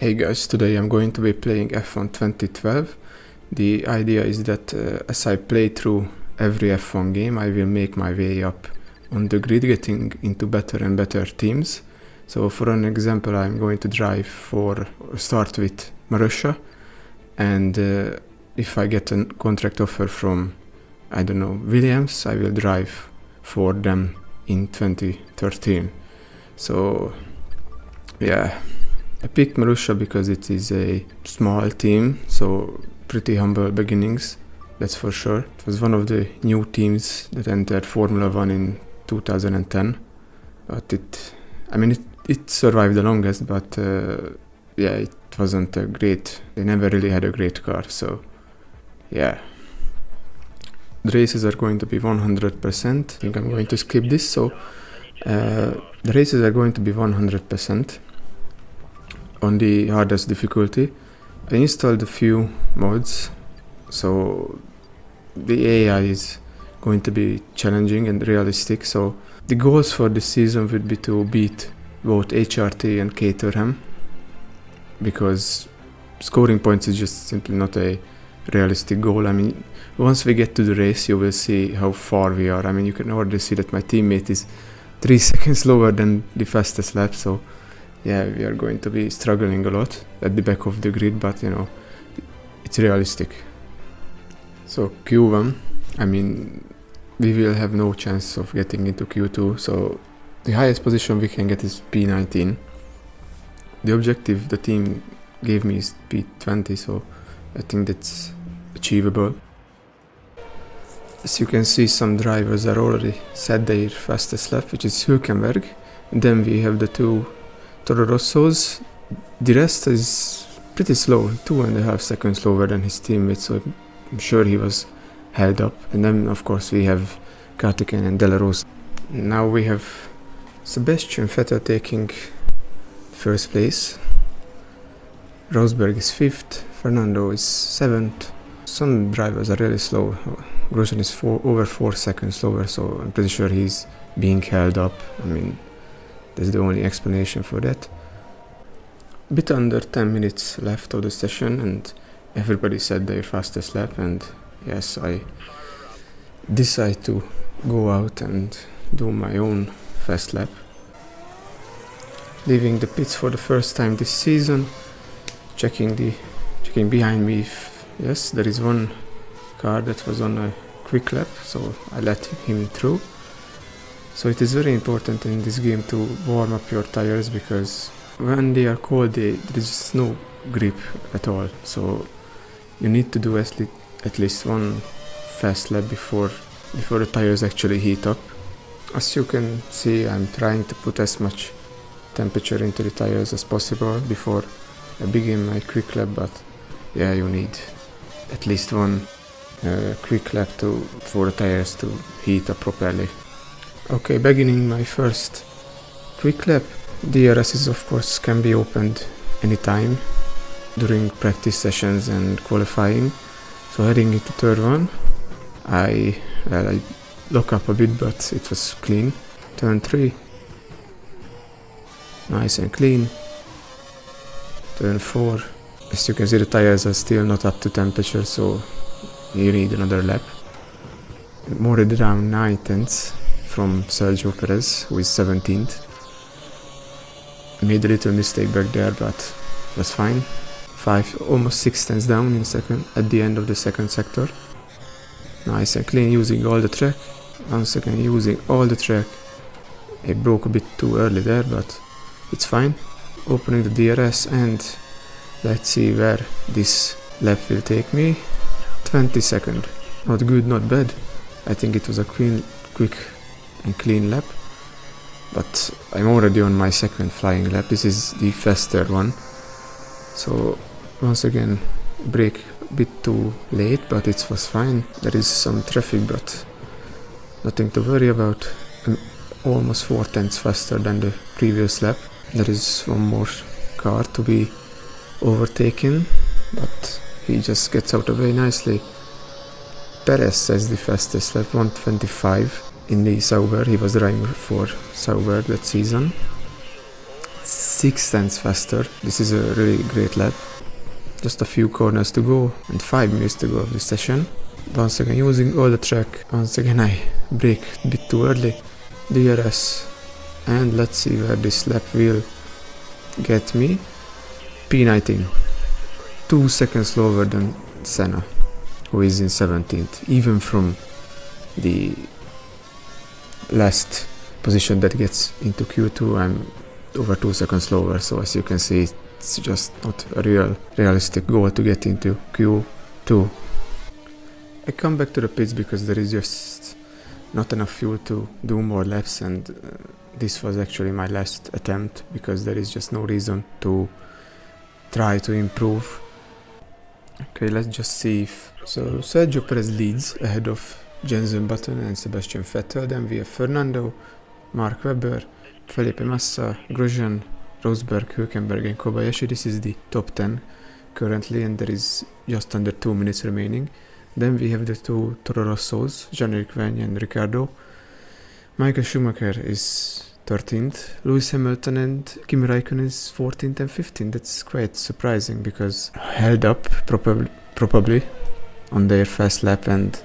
Hey guys, today I'm going to be playing F1 2012. The idea is that as I play through every F1 game, I will make my way up on the grid, getting into better and better teams. So for an example, I'm going to start with Marussia, and if I get a contract offer from, I don't know, Williams, I will drive for them in 2013. So yeah. I picked Marussia because it is a small team, so pretty humble beginnings, that's for sure. It was one of the new teams that entered Formula 1 in 2010, but it survived the longest, but it wasn't they never really had a great car, so yeah. The races are going to be 100%, I think I'm going to skip this, so the races are going to be 100%. On the hardest difficulty. I installed a few mods, so the AI is going to be challenging and realistic. So the goals for this season would be to beat both HRT and Caterham, because scoring points is just simply not a realistic goal. I mean, once we get to the race, you will see how far we are. I mean, you can already see that my teammate is 3 seconds slower than the fastest lap, so yeah, we are going to be struggling a lot at the back of the grid, but you know, it's realistic. So Q1, I mean, we will have no chance of getting into Q2, so the highest position we can get is P19. The objective the team gave me is P20, so I think that's achievable. As you can see, some drivers are already set their fastest lap, which is Hülkenberg. And then we have the two Toro Rossos. The rest is pretty slow, 2.5 seconds slower than his teammates, so I'm sure he was held up. And then of course we have Kartiken and De La Rosa. Now we have Sebastian Vettel taking first place. Rosberg is 5th, Fernando is 7th. Some drivers are really slow. Grosjean is over 4 seconds slower, so I'm pretty sure he's being held up. I mean, that's the only explanation for that. A bit under 10 minutes left of the session and everybody set their fastest lap, and yes, I decide to go out and do my own fast lap. Leaving the pits for the first time this season, checking behind me if, yes, there is one car that was on a quick lap, so I let him through. So it is very important in this game to warm up your tires, because when they are cold there is just no grip at all. So you need to do at least one fast lap before the tires actually heat up. As you can see, I'm trying to put as much temperature into the tires as possible before I begin my quick lap, but yeah, you need at least one quick lap for the tires to heat up properly. Okay, beginning my first quick lap. DRSs of course can be opened anytime during practice sessions and qualifying. So heading into third one, I lock up a bit, but it was clean. Turn 3, nice and clean. Turn 4, as you can see the tires are still not up to temperature, so you need another lap. More around 9 tenths from Sergio Perez, who is 17th. Made a little mistake back there, but it was fine. almost 6 tenths down in second at the end of the second sector. Nice and clean, using all the track. Once again using all the track. It broke a bit too early there, but it's fine. Opening the DRS, and let's see where this lap will take me. 22nd. Not good, not bad. I think it was a quick and clean lap, but I'm already on my second flying lap. This is the faster one, so once again brake a bit too late, but it was fine. There is some traffic, but nothing to worry about. I'm almost 4 tenths faster than the previous lap. There is one more car to be overtaken, but he just gets out of the way nicely. Perez has the fastest lap, 1:25 in the Sauber. He was driving for Sauber that season. 6 tenths faster. This is a really great lap. Just a few corners to go and 5 minutes to go of the session. Once again using all the track. Once again I brake a bit too early. DRS. And let's see where this lap will get me. P19. 2 seconds slower than Senna, who is in 17th. Even from the last position that gets into Q2, I'm over 2 seconds slower. So as you can see, it's just not a realistic goal to get into Q2. I come back to the pits because there is just not enough fuel to do more laps, and this was actually my last attempt because there is just no reason to try to improve. Okay, let's just see if... So Sergio Perez leads ahead of Jenson Button and Sebastian Vettel. Then we have Fernando, Mark Webber, Felipe Massa, Grosjean, Rosberg, Hülkenberg and Kobayashi. This is the top 10 currently, and there is just under 2 minutes remaining. Then we have the two Toro Rossos, Jean-Eric Vergne and Ricciardo. Michael Schumacher is 13th. Lewis Hamilton and Kimi Raikkonen is 14th and 15th. That's quite surprising because held up probably on their fast lap, and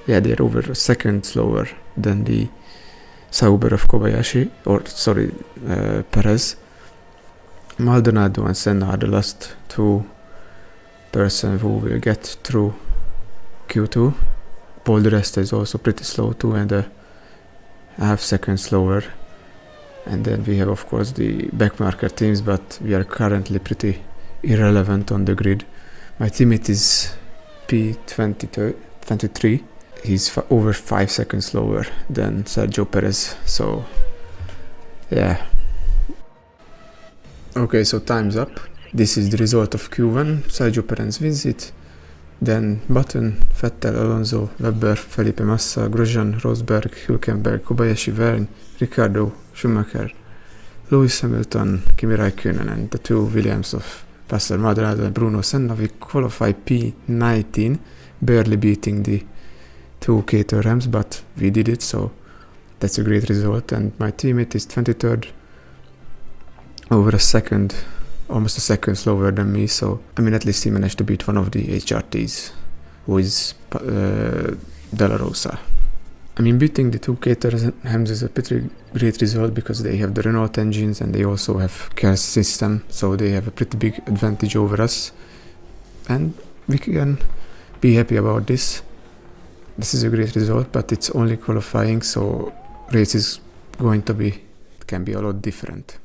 yeah, they're over a second slower than the Sauber of Kobayashi, Perez. Maldonado and Senna are the last two persons who will get through Q2. Paul di Resta is also pretty slow, 2.5 seconds slower. And then we have of course the backmarker teams, but we are currently pretty irrelevant on the grid. My teammate is P23. He's over 5 seconds slower than Sergio Perez, so yeah. Okay, so time's up. This is the result of Q1. Sergio Perez wins it. Then Button, Vettel, Alonso, Webber, Felipe Massa, Grosjean, Rosberg, Hülkenberg, Kobayashi, Vergne, Ricciardo, Schumacher, Lewis Hamilton, Kimi Raikkonen, and the two Williams of Pastor Maldonado and Bruno Senna. We qualify P19, barely beating the two Caterhams, but we did it, so that's a great result. And my teammate is 23rd, over a second, almost a second slower than me, so I mean at least he managed to beat one of the HRTs, who is Della Rosa. I mean, beating the two Caterhams is a pretty great result because they have the Renault engines and they also have CARS system, so they have a pretty big advantage over us, and we can be happy about this. This is a great result, but it's only qualifying, so race is going to be, it can be a lot different.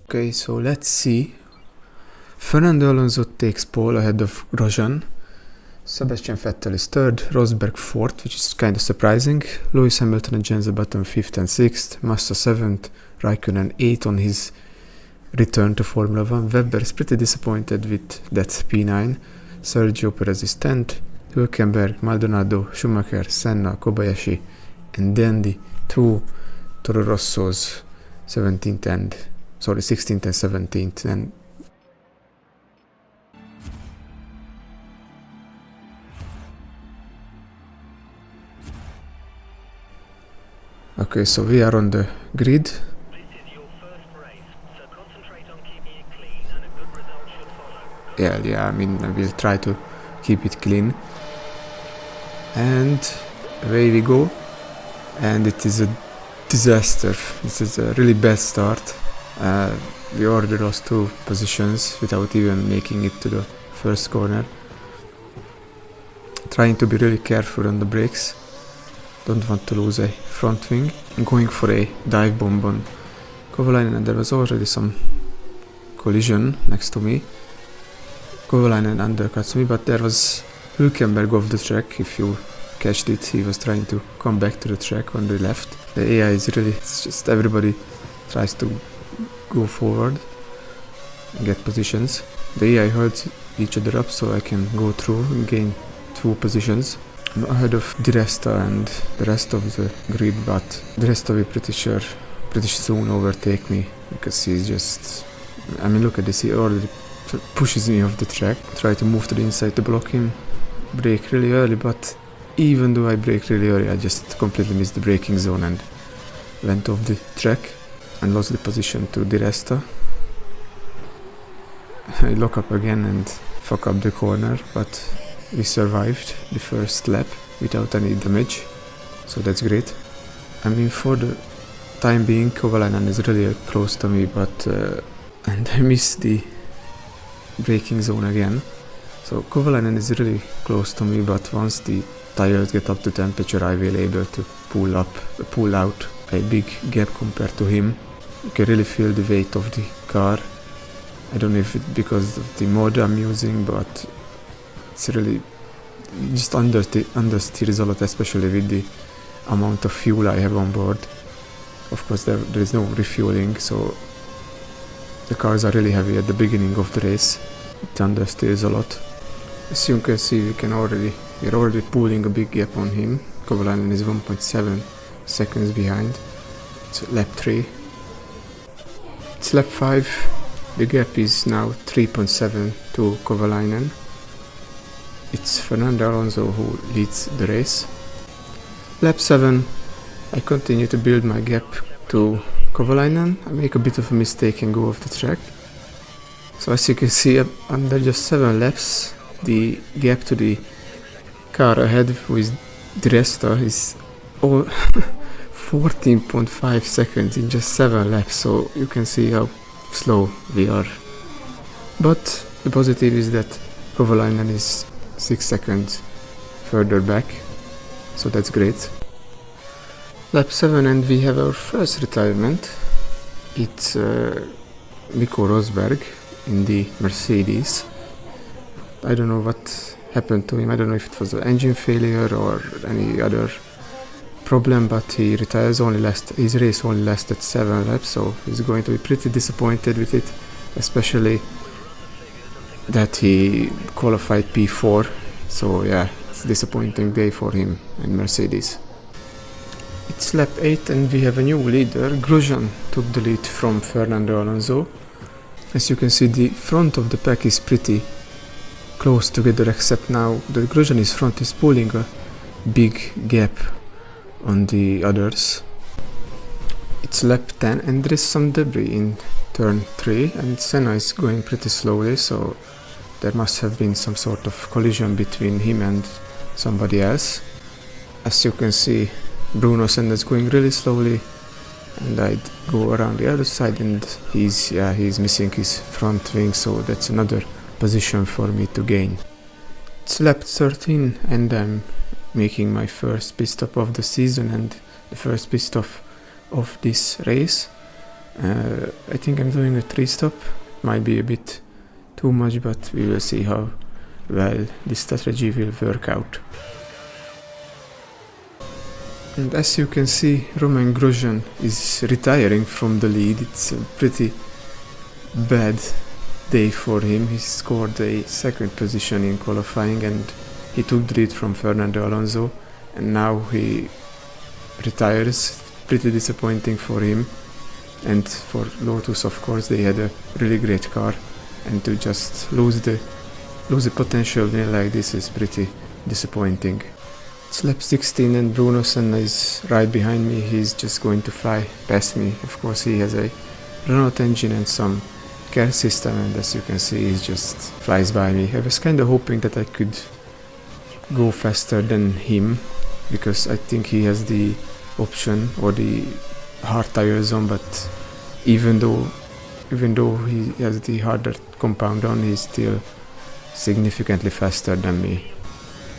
Okay, so let's see. Fernando Alonso takes pole ahead of Grosjean. Sebastian Vettel is 3rd, Rosberg 4th, which is kind of surprising. Lewis Hamilton and Jenson Button 5th and 6th. Massa 7th, Raikkonen 8th on his return to Formula 1. Webber is pretty disappointed with that P9. Sergio Perez is 10th. Hülkenberg, Maldonado, Schumacher, Senna, Kobayashi, and then the two Toro Rossos 16th and 17th. And okay, so we are on the grid. This is your first race, so concentrate on keeping it clean and a good result should follow. Yeah, I mean, I will try to keep it clean. And away we go. And it is a disaster. This is a really bad start. We already lost 2 positions without even making it to the first corner. Trying to be really careful on the brakes. Don't want to lose a front wing. I'm going for a dive bomb on Kovalainen, and there was already some collision next to me. Kovalainen undercuts me, but there was Hülkenberg off the track. If you catched it, he was trying to come back to the track on the left. The AI is really, it's just everybody tries to go forward and get positions. The AI holds each other up so I can go through and gain 2 positions. I'm ahead of Di Resta and the rest of the grid, but Di Resta will pretty soon overtake me because he's just, I mean, look at this, he already pushes me off the track. Try to move to the inside to block him, brake really early, but even though I brake really early, I just completely missed the braking zone and went off the track and lost the position to Di Resta. I lock up again and fuck up the corner, but we survived the first lap without any damage, so that's great. I mean, for the time being, Kovalainen is really close to me, but and I missed the braking zone again. So Kovalainen is really close to me, but once the tires get up to temperature, I will be able to pull out a big gap compared to him. You can really feel the weight of the car. I don't know if it's because of the mod I'm using, but it's really just understeers a lot, especially with the amount of fuel I have on board. Of course, there is no refueling, so the cars are really heavy at the beginning of the race. It understeers a lot. As you can see, we're already pulling a big gap on him. Kovalainen is 1.7 seconds behind. It's lap 3. It's lap 5. The gap is now 3.7 to Kovalainen. It's Fernando Alonso who leads the race. Lap 7, I continue to build my gap to Kovalainen. I make a bit of a mistake and go off the track. So as you can see, under just 7 laps, the gap to the car ahead with the Resta is all 14.5 seconds in just 7 laps, so you can see how slow we are. But the positive is that Kovalainen is 6 seconds further back, so that's great. Lap 7, and we have our first retirement. It's Nico Rosberg in the Mercedes. I don't know what happened to him. I don't know if it was an engine failure or any other problem, but he retires. His race only lasted 7 laps, so he's going to be pretty disappointed with it, especially that he qualified P4. So yeah, it's a disappointing day for him and Mercedes. It's lap 8 and we have a new leader. Grosjean took the lead from Fernando Alonso. As you can see, the front of the pack is pretty close together, except now the Grosjean is front is pulling a big gap on the others. It's lap 10 and there is some debris in turn 3 and Senna is going pretty slowly, so there must have been some sort of collision between him and somebody else. As you can see, Bruno Senna is going really slowly, and I'd go around the other side and he's missing his front wing, so that's another position for me to gain. It's lap 13 and I'm making my first pit stop of the season and the first pit stop of this race. I think I'm doing a 3-stop. Might be a bit too much, but we will see how well this strategy will work out. And as you can see, Romain Grosjean is retiring from the lead. It's a pretty bad day for him. He scored a 2nd position in qualifying and he took the lead from Fernando Alonso, and now he retires. Pretty disappointing for him and for Lotus. Of course, they had a really great car, and to just lose the potential win like this is pretty disappointing. It's lap 16 and Bruno Senna is right behind me. He's just going to fly past me. Of course, he has a Renault engine and some care system, and as you can see, he just flies by me. I was kind of hoping that I could go faster than him, because I think he has the option or the hard tires on, but even though he has the harder compound on, he's still significantly faster than me.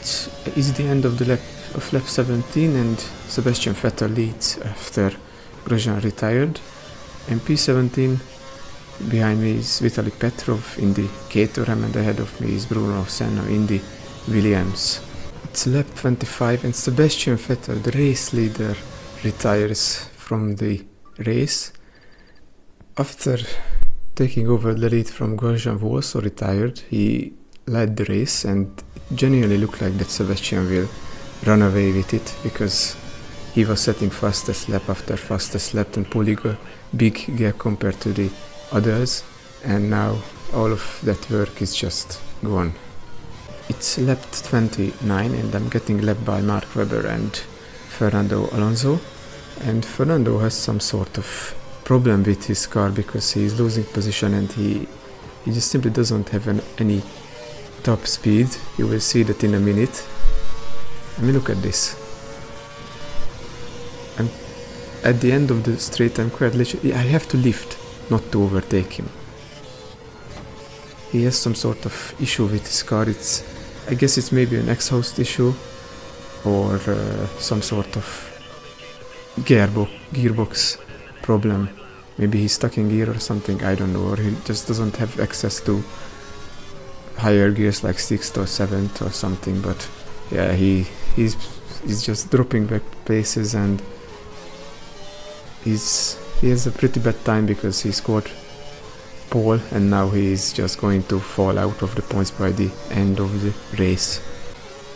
It's the end of the lap 17 and Sebastian Vettel leads after Grosjean retired. And P17 behind me is Vitaly Petrov in the Caterham, and ahead of me is Bruno Senna in the Williams. It's lap 25 and Sebastian Vettel, the race leader, retires from the race. After taking over the lead from Grosjean, who also retired, he led the race, and it genuinely looked like that Sebastian will run away with it, because he was setting fastest lap after fastest lap and pulling a big gap compared to the others, and now all of that work is just gone. It's lap 29 and I'm getting lapped by Mark Webber and Fernando Alonso, and Fernando has some sort of problem with his car because he is losing position and he He just simply doesn't have any top speed. You will see that in a minute. I mean, look at this. I'm at the end of the straight. I'm quite literally, I have to lift not to overtake him. He has some sort of issue with his car. I guess it's maybe an exhaust issue or some sort of gearbox problem. Maybe he's stuck in gear or something, I don't know, or he just doesn't have access to higher gears like 6th or 7th or something. But yeah, he's just dropping back places, and he has a pretty bad time because he scored pole, and now he is just going to fall out of the points by the end of the race.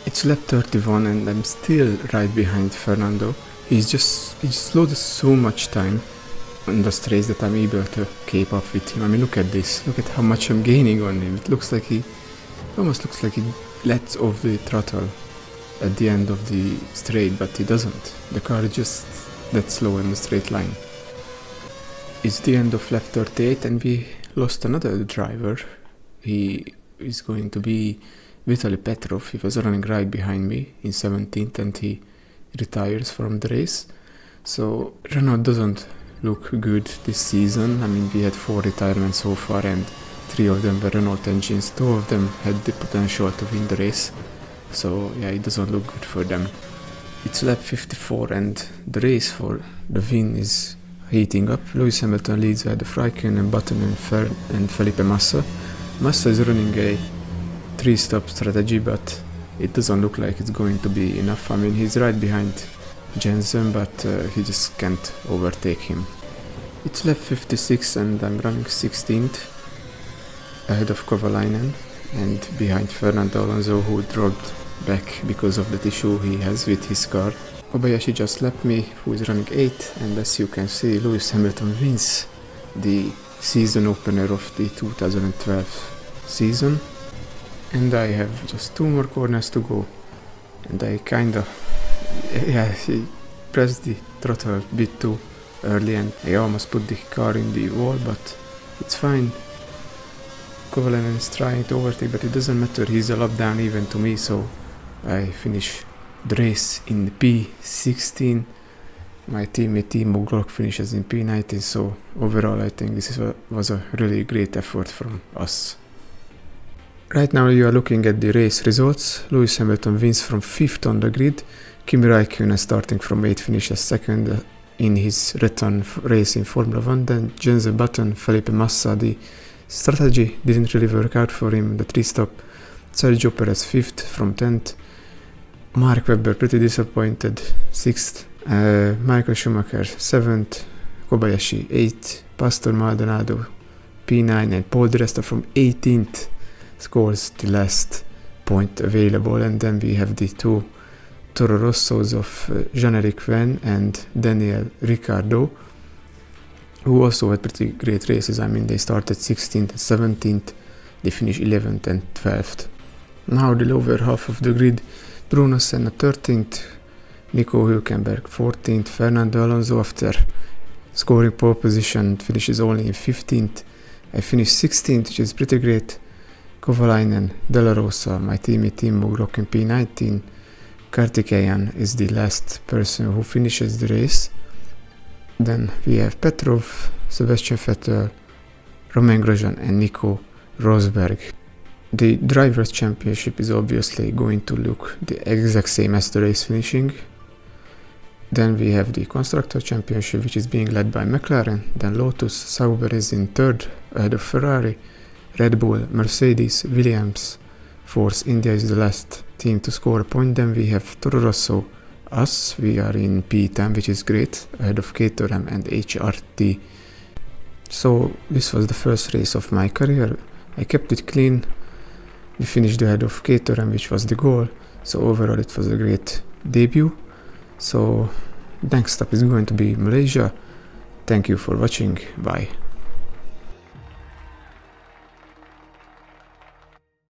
It's lap 31 and I'm still right behind Fernando. He just lost so much time on the straights that I'm able to keep up with him. I mean, look at this. Look at how much I'm gaining on him. It almost looks like he lets off the throttle at the end of the straight, but he doesn't. The car is just that slow in the straight line. It's the end of lap 38 and we lost another driver. He is going to be Vitaly Petrov. He was running right behind me in 17th and he retires from the race. So Renault doesn't look good this season. I mean, we had 4 retirements so far and 3 of them were Renault engines. 2 of them had the potential to win the race. So yeah, it doesn't look good for them. It's lap 54 and the race for the win is heating up. Lewis Hamilton leads ahead of Raikkonen, Button and Felipe Massa. Massa is running a 3-stop strategy, but it doesn't look like it's going to be enough. I mean, he's right behind Jensen, but he just can't overtake him. It's lap 56 and I'm running 16th ahead of Kovalainen and behind Fernando Alonso, who dropped back because of that issue he has with his car. Kobayashi just lapped me, who is running 8th, and as you can see, Lewis Hamilton wins the season opener of the 2012 season. And I have just 2 more corners to go, and I he pressed the throttle a bit too early and I almost put the car in the wall, but it's fine. Kovalainen is trying to overtake, but it doesn't matter, he's a lap down even to me, so I finish the race in P16. My teammate Timo Glock finishes in P19, so overall I think this was a really great effort from us. Right now you are looking at the race results. Lewis Hamilton wins from 5th on the grid. Kimi Räikkönen starting from 8th finishes 2nd in his return race in Formula 1. Then Jensen Button, Felipe Massa, the strategy didn't really work out for him, the 3-stop. Sergio Perez 5th from 10th. Mark Webber pretty disappointed, 6th. Michael Schumacher 7th. Kobayashi 8th. Pastor Maldonado P9 and Paul di Resta from 18th. Scores the last point available, and then we have the 2 Toro Rossos of Jean-Eric Ven and Daniel Ricciardo, who also had pretty great races. I mean, they started 16th and 17th, they finished 11th and 12th. Now the lower half of the grid, Bruno Senna 13th, Nico Hülkenberg 14th, Fernando Alonso after scoring pole position finishes only in 15th. I finished 16th, which is pretty great. Kovalainen, Della Rosa, my teammate Timo Glock in P19. Kartikeyan is the last person who finishes the race. Then we have Petrov, Sebastian Vettel, Romain Grosjean and Nico Rosberg. The Drivers' Championship is obviously going to look the exact same as the race finishing. Then we have the Constructor Championship, which is being led by McLaren. Then Lotus, Sauber is in 3rd ahead of Ferrari. Red Bull, Mercedes, Williams, Force India is the last team to score a point. Then we have Toro Rosso, us, we are in P10, which is great, ahead of Caterham and HRT. So this was the first race of my career. I kept it clean. We finished ahead of Caterham, which was the goal. So overall it was a great debut. So next up is going to be Malaysia. Thank you for watching. Bye.